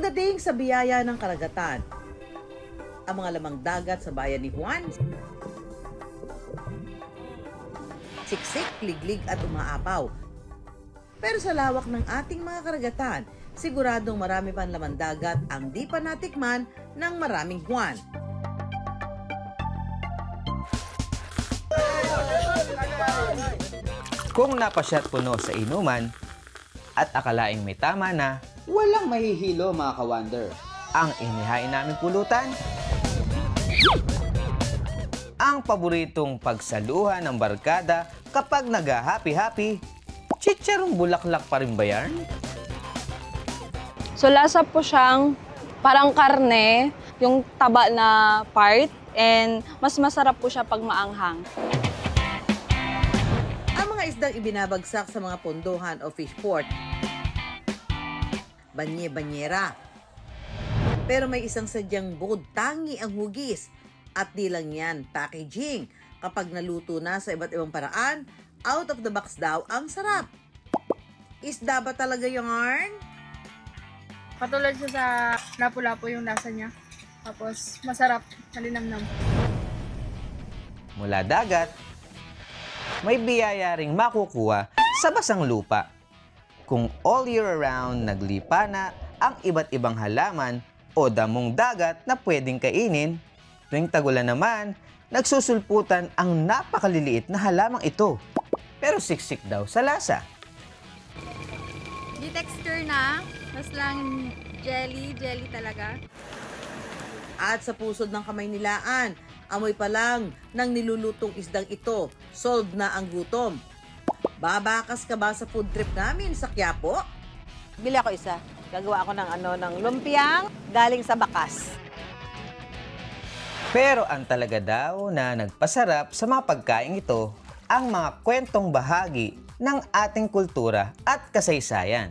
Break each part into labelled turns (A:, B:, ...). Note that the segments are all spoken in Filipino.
A: Pagdating sa biyaya ng karagatan, ang mga lamang dagat sa bayan ni Juan, siksik, liglig at umaapaw. Pero sa lawak ng ating mga karagatan, siguradong marami pang lamang dagat ang di pa natikman ng maraming Juan.
B: Kung napasyat puno sa inuman at akalaing may tama na,
C: walang mahihilo mga ka-wonder.
B: Ang inihain naming pulutan, ang paboritong pagsaluhan ng barkada kapag nag-happy-happy, chicharong bulaklak pa rin ba yan?
D: So lasa po siyang parang karne, yung taba na part, and mas masarap po siya pag maanghang.
A: Ang mga isdang ibinabagsak sa mga pondohan o fish port, banye-banyera. Pero may isang sadyang bukod tangi ang hugis. At di lang yan, packaging. Kapag naluto na sa iba't ibang paraan, out of the box daw ang sarap. Isda ba talaga yung yarn?
E: Katulad siya sa lapu-lapu yung lasa niya. Tapos masarap, malinamnam.
B: Mula dagat, may biyaya ring makukuha sa basang lupa. Kung all year around naglipa na ang iba't ibang halaman o damong dagat na pwedeng kainin, tuwing tagulan naman, nagsusulputan ang napakaliliit na halamang ito. Pero siksik daw sa lasa.
F: Di texture na, mas lang jelly talaga.
A: At sa pusod ng kamay nilaan, amoy pa lang ng nilulutong isdang ito, solved na ang gutom. Babakas ka ba sa food trip namin sa Quiapo?
G: Bili ako isa. Gagawa ako ng lumpiang galing sa bakas.
B: Pero ang talaga daw na nagpasarap sa mga pagkain ito, ang mga kwentong bahagi ng ating kultura at kasaysayan.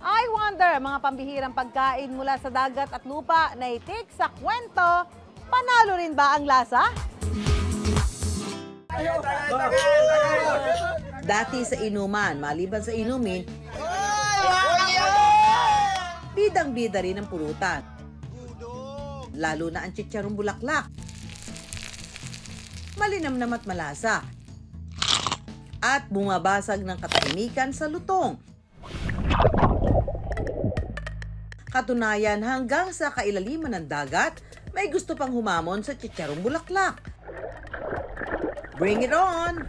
G: I wonder, mga pambihirang pagkain mula sa dagat at lupa na itik sa kwento, panalo rin ba ang lasa?
A: Dati sa inuman, maliban sa inumin, bidang-bida rin ang pulutan. Lalo na ang chicharong bulaklak. Malinamnam at malasa. At bumabasag ng katahimikan sa lutong. Katunayan, hanggang sa kailaliman ng dagat, may gusto pang humamon sa chicharong bulaklak. Bring it on!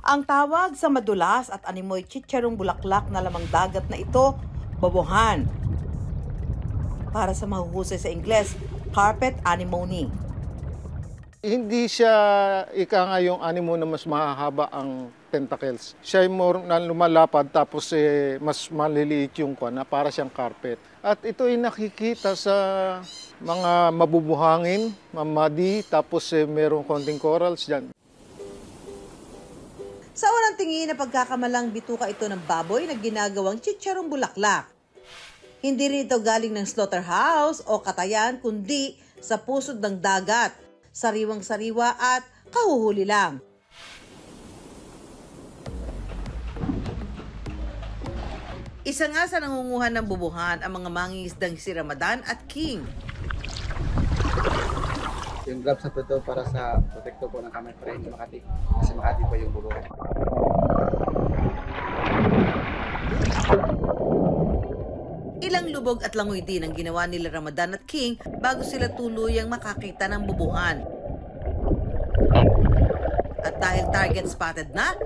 A: Ang tawag sa madulas at animoy chicharong bulaklak na lamang dagat na ito, bobohan. Para sa mahuhusay sa Ingles, carpet anemone.
H: Hindi siya nga yung anemone na mas mahahaba ang tentacles. Siya ay more na lumalapad tapos mas maliliit yung na para siyang carpet. At ito ay nakikita sa mga mabubuhangin, mamadi, tapos merong konting corals dyan.
A: Sa unang tingin na pagkakamalang bituka ito ng baboy na ginagawang chicharong bulaklak. Hindi rin ito galing ng slaughterhouse o katayan kundi sa pusod ng dagat, sariwang-sariwa at kahuhuli lang. Isa nga sa nangunguhan ng bubuhan ang mga mangingisdang si Ramadan at King.
C: Yung gloves na ito para sa protekto po ng kamay para hindi makati. Kasi makati po yung bubuhan.
A: Ilang lubog at langoy din ang ginawa nila Ramadan at King bago sila tuluyang makakita ng bubuhan. At dahil target spotted na,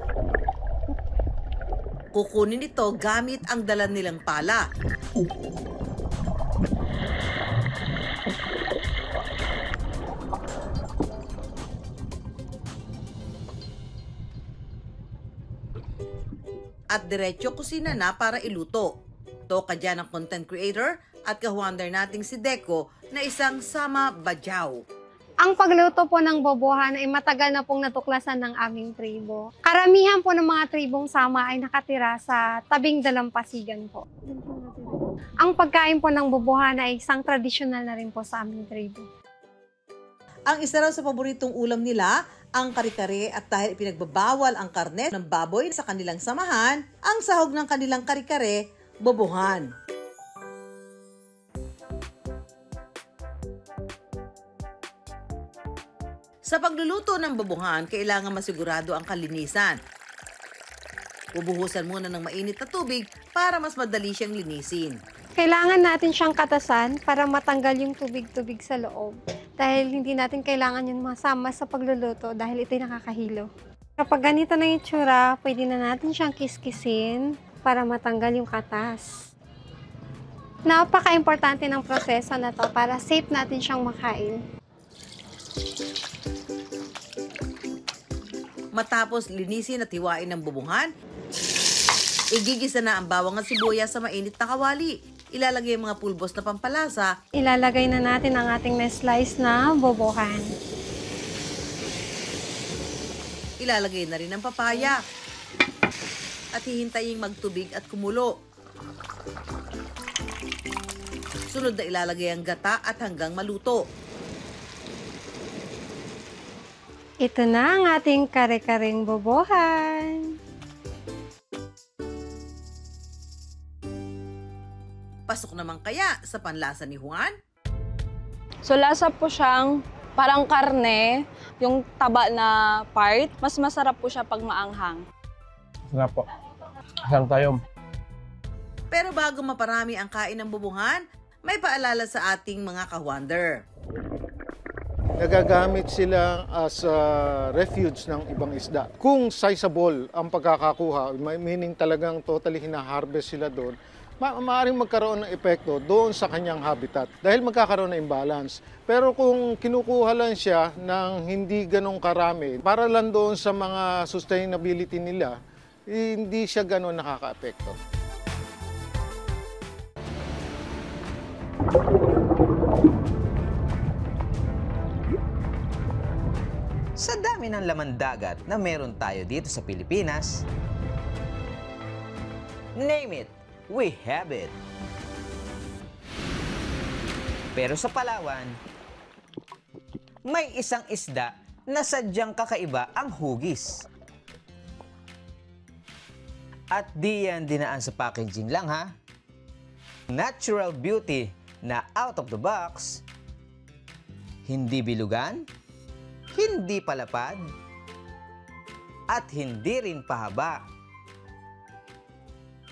A: kukunin ito gamit ang dala nilang pala. At diretso kusina na para iluto. Toka dyan ang content creator at ka-wonder nating si Deco na isang Sama Badyaw.
I: Ang pagluto po ng bobohan ay matagal na pong natuklasan ng aming tribo. Karamihan po ng mga tribong Sama ay nakatira sa tabing dalampasigan po. Ang pagkain po ng bobohan ay isang tradisyonal na rin po sa aming tribo.
A: Ang isa raw sa paboritong ulam nila, ang kare-kare, at dahil ipinagbabawal ang karne ng baboy sa kanilang samahan, ang sahog ng kanilang kare-kare, bobohan. Sa pagluluto ng bobohan, kailangan masigurado ang kalinisan. Bubuhusan muna ng mainit na tubig para mas madali siyang linisin.
I: Kailangan natin siyang katasan para matanggal yung tubig-tubig sa loob. Dahil hindi natin kailangan yun masama sa pagluluto dahil ito'y nakakahilo. Kapag ganito na yung tsura, pwede na natin siyang kiskisin para matanggal yung katas. Napaka-importante ng proseso na to para safe natin siyang makain.
A: Matapos linisin at hiwain ng bobohan, igigisa na ang bawang at sibuyas sa mainit na kawali. Ilalagay ang mga pulbos na pampalasa.
I: Ilalagay na natin ang ating na-slice na bobohan.
A: Ilalagay na rin ang papaya. At hihintayin magtubig at kumulo. Sunod na ilalagay ang gata at hanggang maluto.
I: Ito na ang ating kare-kareng bobohan.
A: Pasok naman kaya sa panlasa ni Juan?
D: So lasa po siyang parang karne, yung taba na part. Mas masarap po siya pag maanghang.
J: Nga po. Isang tayo.
A: Pero bago maparami ang kain ng bobohan, may paalala sa ating mga ka-wonder.
H: Nagagamit sila as refuge ng ibang isda. Kung sizable ang pagkakakuha, meaning talagang totally hina-harvest sila doon, maaaring magkaroon ng epekto doon sa kanyang habitat dahil magkakaroon ng imbalance. Pero kung kinukuha lang siya ng hindi ganong karami, para lang doon sa mga sustainability nila, hindi siya ganon nakaka-epekto.
B: Sa dami ng laman dagat na meron tayo dito sa Pilipinas, name it, we have it. Pero sa Palawan, may isang isda na sadyang kakaiba ang hugis. At di yan dinaan sa packaging lang ha. Natural beauty na out of the box, hindi bilugan, hindi palapad, at hindi rin pahaba.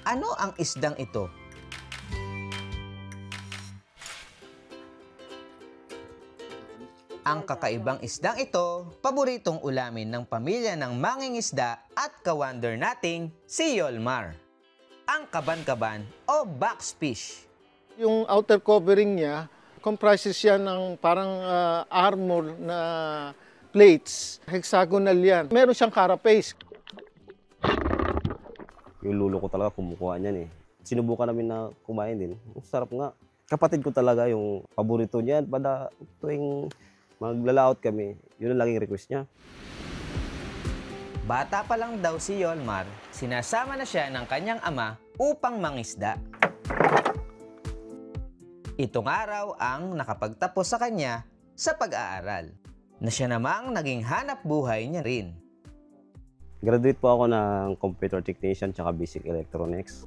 B: Ano ang isdang ito? Ang kakaibang isdang ito, paboritong ulamin ng pamilya ng mangingisda at ka-wonder nating si Yolmar. Ang kaban-kaban o boxfish.
H: Yung outer covering niya, comprises siya ng parang armor na plates. Hexagonal yan. Meron siyang carapace.
K: Yung lulo ko talaga kumukuha niyan eh. Sinubukan namin na kumain din. Sarap nga. Kapatid ko talaga yung paborito niya. Pada tuwing maglalaot kami, yun ang laging request niya.
B: Bata pa lang daw si Yolmar, sinasama na siya ng kanyang ama upang mangisda. Itong araw ang nakapagtapos sa kanya sa pag-aaral, na siya namang naging hanap buhay niya rin.
K: Graduate po ako ng computer technician tsaka basic electronics.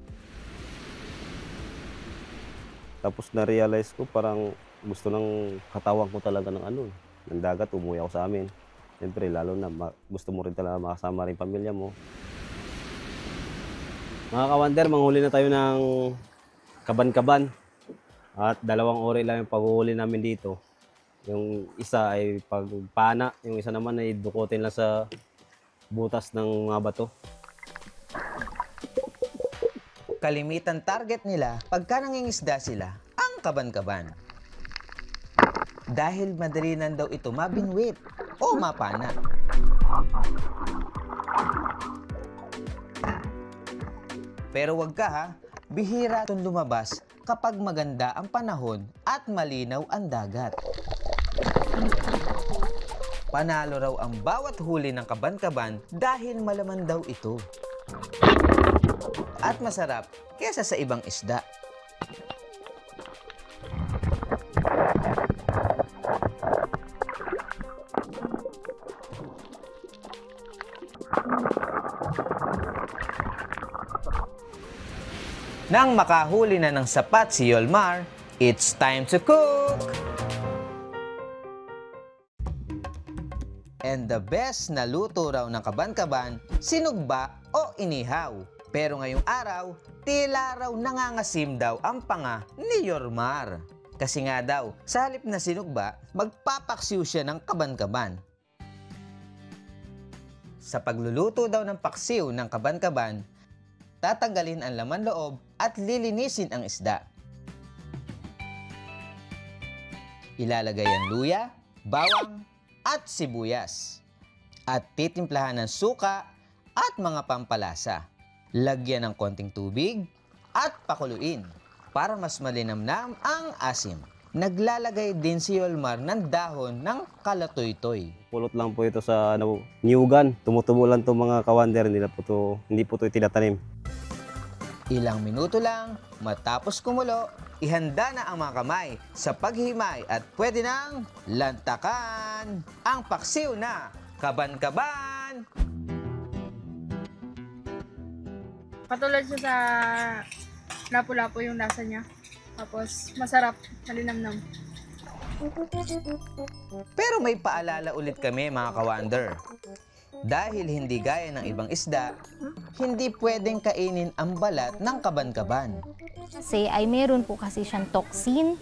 K: Tapos na-realize ko parang gusto ng katawan ko talaga ng dagat, umuwi ako sa amin. Siyempre, lalo na gusto mo rin talaga makasama rin pamilya mo. Mga ka-wonder, manghuli na tayo ng kaban-kaban. At 2 ori lang yung paghuhuli namin dito. Yung isa ay pagpana, yung isa naman ay dukutin lang sa butas ng mga bato.
B: Kalimitan target nila pagka nangingisda sila ang kaban-kaban. Dahil madali nan daw ito mabinwit o mapana. Pero wag ka ha, bihira itong lumabas kapag maganda ang panahon at malinaw ang dagat. Panalo raw ang bawat huli ng kaban-kaban dahil malaman daw ito. At masarap kesa sa ibang isda. Nang makahuli na ng sapat si Yolmar, it's time to cook! And the best na luto raw ng kaban-kaban, sinugba o inihaw. Pero ngayong araw, tila raw nangangasim daw ang panga ni Yolmar. Kasi nga daw, sa halip na sinugba, magpapaksiw siya ng kaban-kaban. Sa pagluluto daw ng paksiw ng kaban-kaban, tatanggalin ang laman loob at lilinisin ang isda. Ilalagay ang luya, bawang, at sibuyas. At titimplahan ng suka at mga pampalasa. Lagyan ng konting tubig at pakuluin para mas malinamnam ang asim. Naglalagay din si Yolmar ng dahon ng kalatoy-toy.
K: Pulot lang po ito sa niyugan. Tumutubo lang itong mga kawander. Hindi po ito itinatanim.
B: Ilang minuto lang, matapos kumulo, ihanda na ang mga kamay sa paghimay at pwede nang lantakan ang paksiw na kaban-kaban!
E: Katulad siya sa lapu-lapu yung lasa niya. Tapos masarap, malinamnam.
B: Pero may paalala ulit kami mga kawander. Dahil hindi gaya ng ibang isda, hindi pwedeng kainin ang balat ng kaban-kaban.
L: Kasi ay meron po kasi siyang toxin.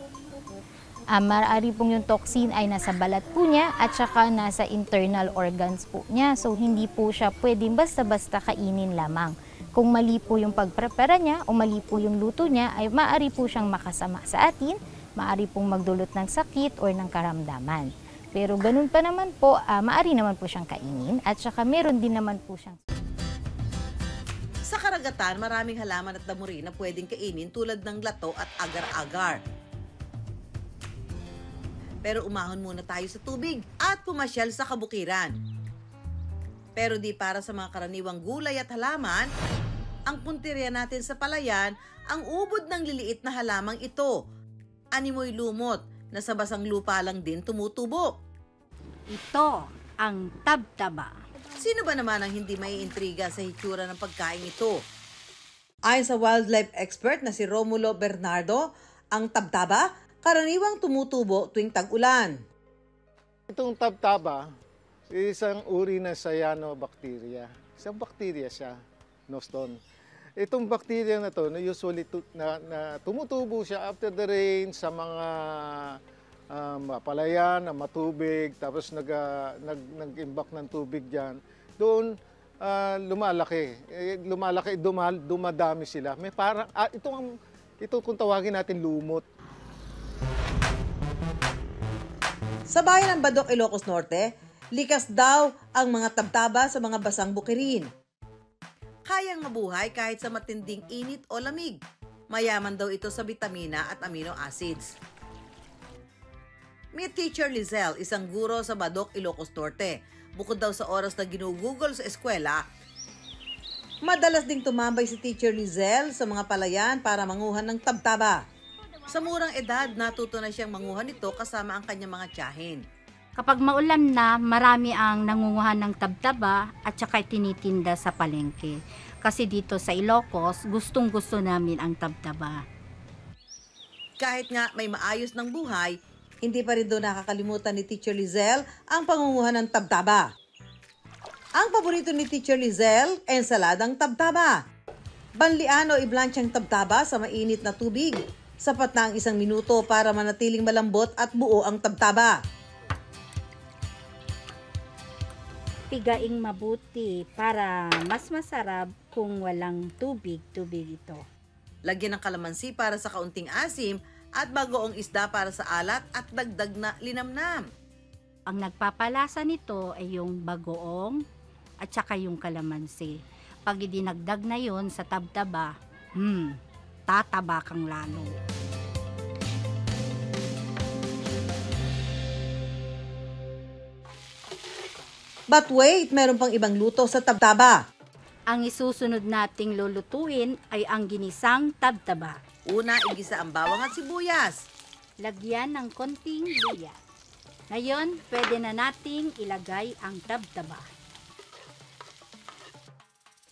L: Maaari pong yung toxin ay nasa balat po niya at saka nasa internal organs po niya. So hindi po siya pwedeng basta-basta kainin lamang. Kung mali po yung pagprepara niya o mali po yung luto niya, ay maaari po siyang makasama sa atin, maaari pong magdulot ng sakit o ng karamdaman. Pero ganun pa naman po, maaari naman po siyang kainin at saka meron din naman po siyang...
A: Sa karagatan, maraming halaman at damo rin na pwedeng kainin tulad ng lato at agar-agar. Pero umahon muna tayo sa tubig at pumasyal sa kabukiran. Pero di para sa mga karaniwang gulay at halaman, ang punteriya natin sa palayan ang ubod ng liliit na halamang ito. Animoy lumot na sa basang lupa lang din tumutubo.
M: Ito ang tabtaba.
A: Sino ba naman ang hindi maiintriga sa hitsura ng pagkain ito? Ayon sa wildlife expert na si Romulo Bernardo, ang tabtaba karaniwang tumutubo tuwing tag-ulan.
H: Itong tabtaba, isang uri ng cyanobacteria. Isang bakterya siya, noston. Itong bakterya na to, usually na tumutubo siya after the rain sa mga palayan, na matubig, tapos nag-imbak ng tubig dyan. Doon lumalaki. Dumadami sila. May parang, ito kung tawagin natin lumot.
A: Sa bayan ng Badok, Ilocos Norte, likas daw ang mga tabtaba sa mga basang bukirin. Kayang mabuhay kahit sa matinding init o lamig. Mayaman daw ito sa bitamina at amino acids. Meet Teacher Lizelle, isang guro sa Badok, Ilocos Norte. Bukod daw sa oras na ginugugol sa eskwela, madalas ding tumambay si Teacher Lizelle sa mga palayan para manguhan ng tabtaba. Sa murang edad, natuto na siyang manguhan nito kasama ang kanyang mga tiyahin.
M: Kapag maulan na, marami ang nangunguhan ng tabtaba at saka tinitinda sa palengke. Kasi dito sa Ilocos, gustong-gusto namin ang tabtaba.
A: Kahit nga may maayos ng buhay, hindi pa rin doon nakakalimutan ni Teacher Lizelle ang pangunguhan ng tabtaba. Ang paborito ni Teacher Lizelle, ensaladang tabtaba. Banlian o iblansyang tabtaba sa mainit na tubig. Sapat na ang 1 minuto para manatiling malambot at buo ang tabtaba.
M: Pigaing mabuti para mas masarap kung walang tubig ito.
A: Lagyan ng kalamansi para sa kaunting asim at bagoong isda para sa alat at dagdag na linamnam.
M: Ang nagpapalasa nito ay yung bagoong at saka yung kalamansi. Pag idinagdag na yun sa tabtaba, tataba kang lalo.
A: But wait, meron pang ibang luto sa tabtaba.
M: Ang isusunod nating lulutuin ay ang ginisang tabtaba.
A: Una, igisa ang bawang at sibuyas.
M: Lagyan ng konting luya. Ngayon, pwede na nating ilagay ang tabtaba.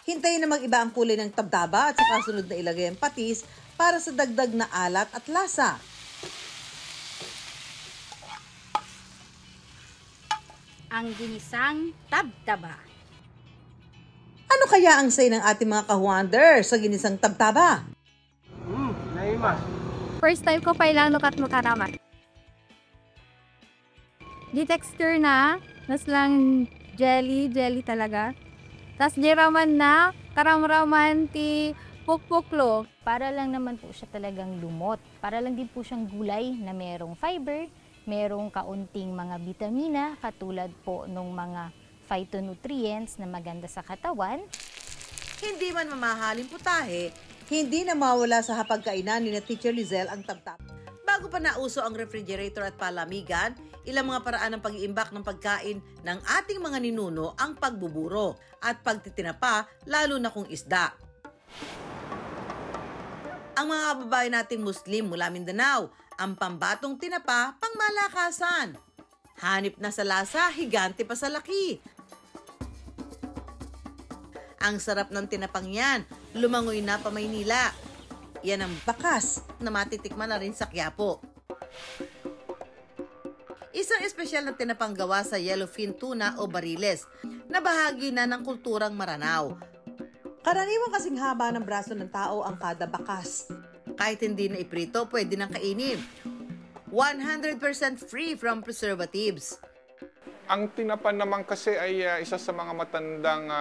A: Hintayin na mag-iba ang kulay ng tabdaba at saka sunod na ilagay ang patis para sa dagdag na alat at lasa.
M: Ang ginisang tabtaba.
A: Ano kaya ang say ng ating mga ka-wonder sa ginisang tabtaba?
J: Naima.
F: First time ko pa ilang lukat mo karaman. Di texture na, nas lang jelly talaga. Tas di raman na, karamraman ti pukpuklo.
L: Para lang naman po siya talagang lumot. Para lang din po siyang gulay na merong fiber, merong kaunting mga bitamina, katulad po ng mga phytonutrients na maganda sa katawan.
A: Hindi man mamahaling putahe, hindi na mawala sa hapagkainan ni Teacher Lizelle ang tabtab. Bago pa nauso ang refrigerator at palamigan, ilang mga paraan ng pag-iimbak ng pagkain ng ating mga ninuno ang pagbuburo at pagtitinapa, lalo na kung isda. Ang mga kababayan nating Muslim mula Mindanao, ang pambatong tinapa, pangmalakasan. Hanip na sa lasa, higante pa sa laki. Ang sarap ng tinapang yan, lumangoy na pa Maynila. Yan ang bakas na matitikman na rin sa Quiapo. Isang espesyal na tinapang gawa sa yellowfin tuna o bariles na bahagi na ng kulturang Maranao. Karaniwang kasing haba ng braso ng tao ang kada bakas. Kahit hindi na iprito, pwede nang kainin. 100% free from preservatives.
N: Ang tinapa naman kasi ay isa sa mga matandang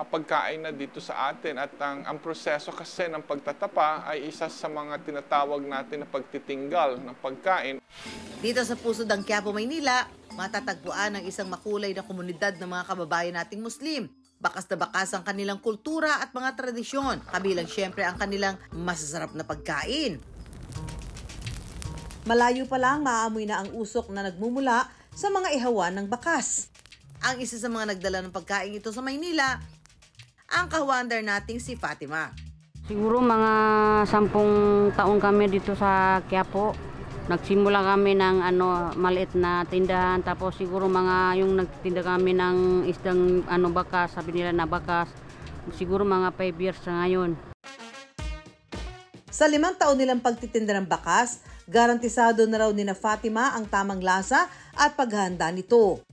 N: pagkain na dito sa atin at ang proseso kasi ng pagtatapa ay isa sa mga tinatawag natin na pagtitinggal ng pagkain.
A: Dito sa pusod ng Quiapo, Maynila, matatagpuan ang isang makulay na komunidad ng mga kababayan nating Muslim. Bakas na bakas ang kanilang kultura at mga tradisyon, kabilang syempre ang kanilang masasarap na pagkain. Malayo pa lang maaamoy na ang usok na nagmumula sa mga ihawan ng bakas. Ang isa sa mga nagdala ng pagkain ito sa Maynila, ang ka-wonder nating si Fatima.
O: Siguro mga 10 taon kami dito sa Quiapo. Nagsimula kami ng maliit na tindahan, tapos siguro mga yung nagtinda kami ng isdang bakas, sabi nila na bakas. Siguro mga 5 years na ngayon.
A: Sa 5 taon nilang pagtitinda ng bakas, garantisado na raw ni na Fatima ang tamang lasa at paghahanda nito.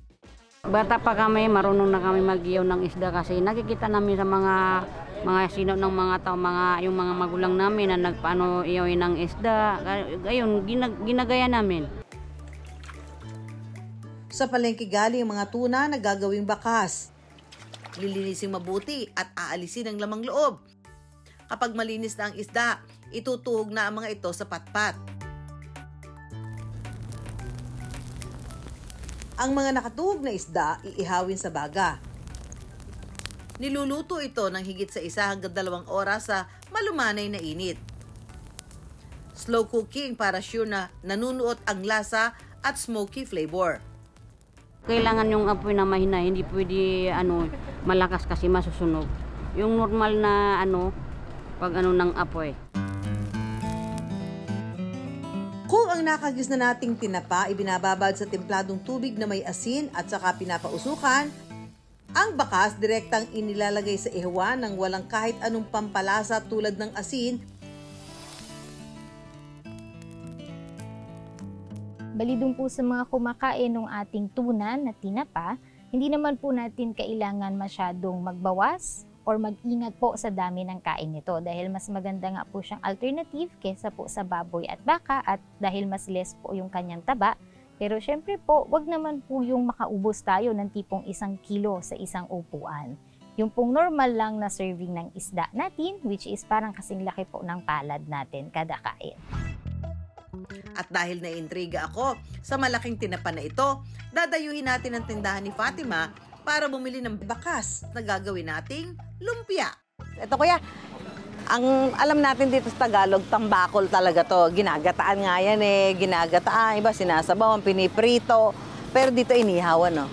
O: Bata pa kami, marunong na kami mag-iyaw ng isda kasi nakikita namin sa mga sino ng mga tao, yung mga magulang namin na nagpaano iyawin ng isda. Ayun, ginagaya namin.
A: Sa palengke galing ang mga tuna na gagawing bakas. Lilinisin mabuti at aalisin ang lamang loob. Kapag malinis na ang isda, itutuhog na ang mga ito sa patpat. Ang mga nakatuhog na isda, iihawin sa baga. Niluluto ito ng higit sa 1 hanggang 2 oras sa malumanay na init. Slow cooking para sure na nanunuot ang lasa at smoky flavor.
O: Kailangan yung apoy na mahina, hindi pwede malakas kasi masusunog. Yung normal na pag ng apoy.
A: Kung ang nakagis na nating tinapa ibinababad sa templadong tubig na may asin at saka pinapausukan, ang bakas direktang inilalagay sa ihawan ng walang kahit anong pampalasa tulad ng asin.
L: Balidong po sa mga kumakain ng ating tuna na tinapa, hindi naman po natin kailangan masyadong magbawas or mag-ingat po sa dami ng kain nito dahil mas maganda nga po siyang alternative kesa po sa baboy at baka at dahil mas less po yung kanyang taba. Pero syempre po, wag naman po yung makaubos tayo ng tipong 1 kilo sa isang upuan. Yung pong normal lang na serving ng isda natin, which is parang kasing laki po ng palad natin kada kain.
A: At dahil naiintriga ako sa malaking tinapa na ito, dadayuhin natin ang tindahan ni Fatima para bumili ng bakas na gagawin nating lumpia.
G: Ito kuya, ang alam natin dito sa Tagalog, tambakol talaga to. Ginagataan nga yan ginagataan, iba sinasabawan, piniprito. Pero dito inihawan, no?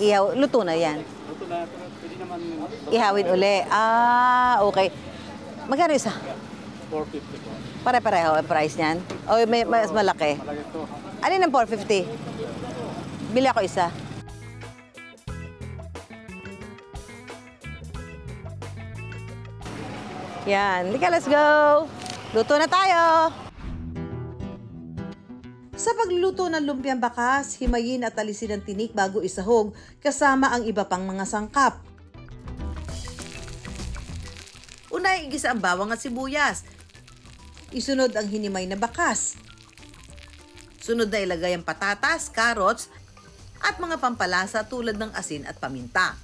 G: Ihaw, luto na yan.
C: Luto na, pwede naman.
G: Ihawin uli. Okay. Magkano isa?
C: 450 po.
G: Pare-pareho ang price niyan? O may mas malaki?
C: Malaki ito.
G: Alin ang 450? Bili ako isa. Yan. Lika, let's go. Luto na tayo.
A: Sa pagluluto ng lumpiang bakas, himayin at alisin ang tinik bago isahog kasama ang iba pang mga sangkap. Unay, igisa ang bawang at sibuyas. Isunod ang hinimay na bakas. Sunod na ilagay ang patatas, carrots, at mga pampalasa tulad ng asin at paminta.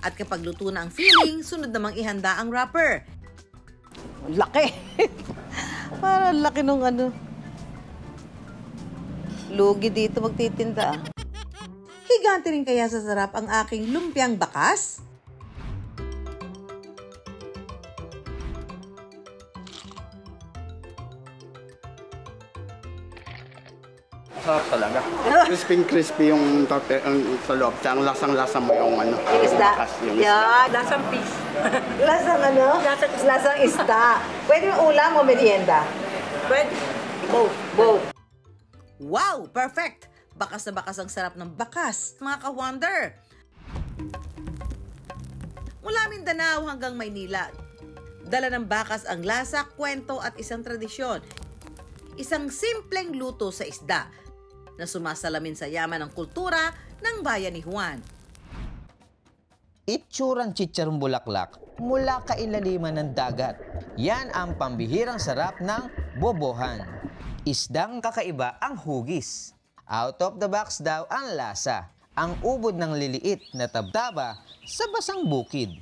A: At kapag luto na ang filling, sunod namang ihanda ang wrapper.
G: Laki. Parang laki nung ano. Lugi dito magtitinda.
A: Higante rin kaya sa sarap ang aking lumpiang bakas?
C: Sarap talaga. Crispy yung torte, sa loob. Tsaka ang lasang-lasa mo yung ano.
G: Yung isda?
C: Yung isda.
G: Yeah, lasang fish. Lasang ano? Lasang isda. Pwede yung ulam o merienda? Pwede. Both.
A: Wow! Perfect! Bakas na bakas ang sarap ng bakas, mga ka-wonder! Mula Mindanao hanggang Maynila, dala ng bakas ang lasa, kwento at isang tradisyon. Isang simpleng luto sa isda na sumasalamin sa yaman ng kultura ng bayan ni Juan.
B: Itsurang chicharong bulaklak mula kailaliman ng dagat. Yan ang pambihirang sarap ng bobohan. Isdang kakaiba ang hugis. Out of the box daw ang lasa. Ang ubod ng liliit na tabtaba sa basang bukid.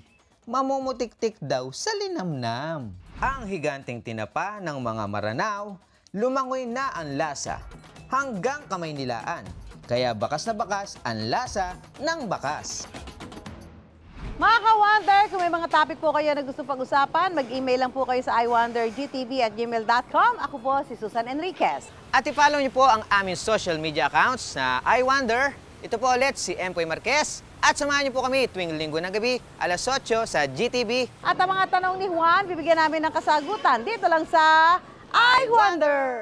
B: Mamumutik-tik daw sa linamnam. Ang higanting tinapa ng mga Maranao, lumangoy na ang lasa hanggang kamay nilaan. Kaya bakas na bakas ang lasa ng bakas.
G: Mga ka-wonder, kung may mga topic po kayo na gusto pag-usapan, mag-email lang po kayo sa iwondergtv@gmail.com. Ako po si Susan Enriquez.
B: At i-follow niyo po ang aming social media accounts na iWonder. Ito po ulit si Empoy Marquez. At samahan niyo po kami tuwing linggo ng gabi, alas 8 sa GTV.
G: At ang mga tanong ni Juan, bibigyan namin ng kasagutan dito lang sa iWonder.